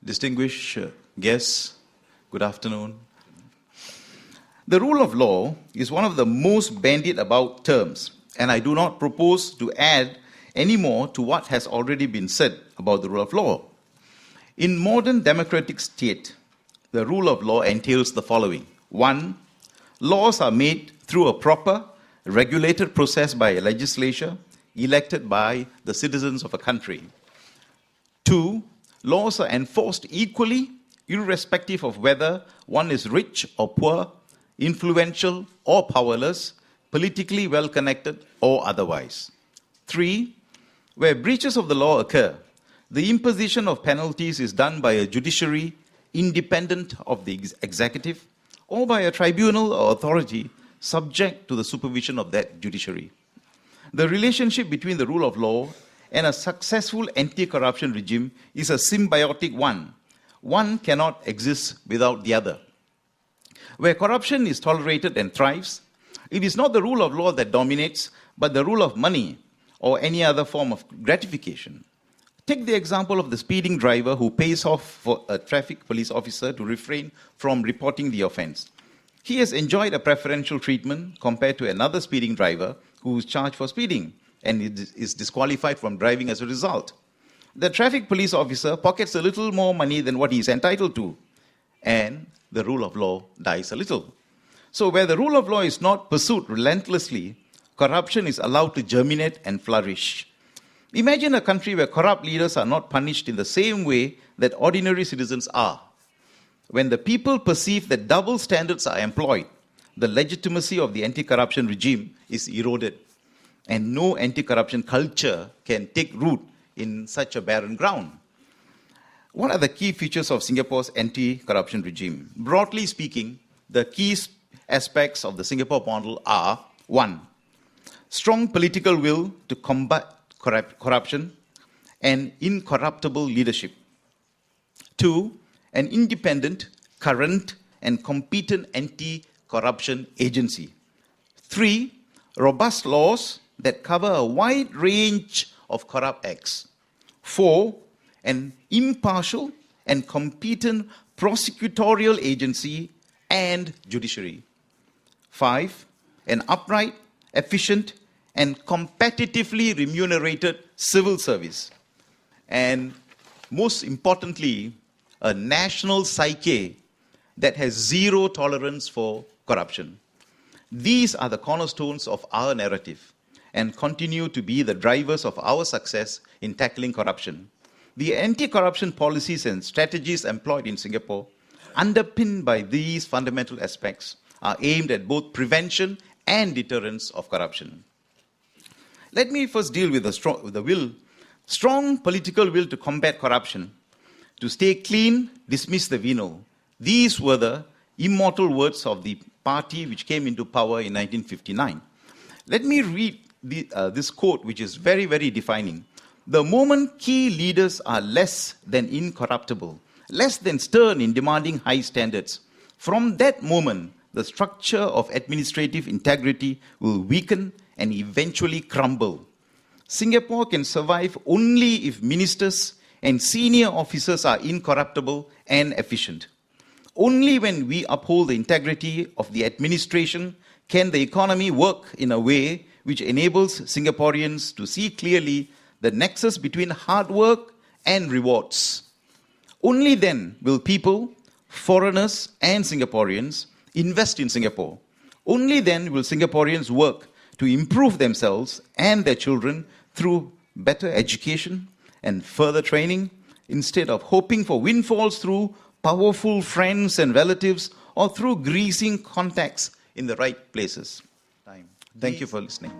distinguished guests, good afternoon. The rule of law is one of the most bandied about terms, and I do not propose to add any more to what has already been said about the rule of law. In modern democratic state, the rule of law entails the following. 1. Laws are made through a proper, regulated process by a legislature elected by the citizens of a country. 2. Laws are enforced equally, irrespective of whether one is rich or poor, influential or powerless, politically well-connected or otherwise. 3. Where breaches of the law occur, the imposition of penalties is done by a judiciary independent of the executive or by a tribunal or authority subject to the supervision of that judiciary. The relationship between the rule of law and a successful anti-corruption regime is a symbiotic one. One cannot exist without the other. Where corruption is tolerated and thrives, it is not the rule of law that dominates, but the rule of money or any other form of gratification. Take the example of the speeding driver who pays off for a traffic police officer to refrain from reporting the offense. He has enjoyed a preferential treatment compared to another speeding driver who is charged for speeding and is disqualified from driving as a result. The traffic police officer pockets a little more money than what he is entitled to, and the rule of law dies a little. So where the rule of law is not pursued relentlessly, corruption is allowed to germinate and flourish. Imagine a country where corrupt leaders are not punished in the same way that ordinary citizens are. When the people perceive that double standards are employed, the legitimacy of the anti-corruption regime is eroded, and no anti-corruption culture can take root in such a barren ground. What are the key features of Singapore's anti-corruption regime? Broadly speaking, the key aspects of the Singapore model are: 1. Strong political will to combat corruption and incorruptible leadership. 2. An independent, current, and competent anti-corruption agency. 3. Robust laws that cover a wide range of corrupt acts. 4. An impartial and competent prosecutorial agency and judiciary. 5. An upright, efficient, and competitively remunerated civil service. And most importantly, a national psyche that has zero tolerance for corruption. These are the cornerstones of our narrative and continue to be the drivers of our success in tackling corruption. The anti-corruption policies and strategies employed in Singapore, underpinned by these fundamental aspects, are aimed at both prevention and deterrence of corruption. Let me first deal with the strong political will to combat corruption, to stay clean, dismiss the venal. These were the immortal words of the party which came into power in 1959. Let me read this quote, which is very, very defining. The moment key leaders are less than incorruptible, less than stern in demanding high standards, from that moment, the structure of administrative integrity will weaken and eventually crumble. Singapore can survive only if ministers and senior officers are incorruptible and efficient. Only when we uphold the integrity of the administration can the economy work in a way which enables Singaporeans to see clearly the nexus between hard work and rewards. Only then will people, foreigners and Singaporeans, invest in Singapore. Only then will Singaporeans work to improve themselves and their children through better education and further training, instead of hoping for windfalls through powerful friends and relatives or through greasing contacts in the right places. Thank you for listening.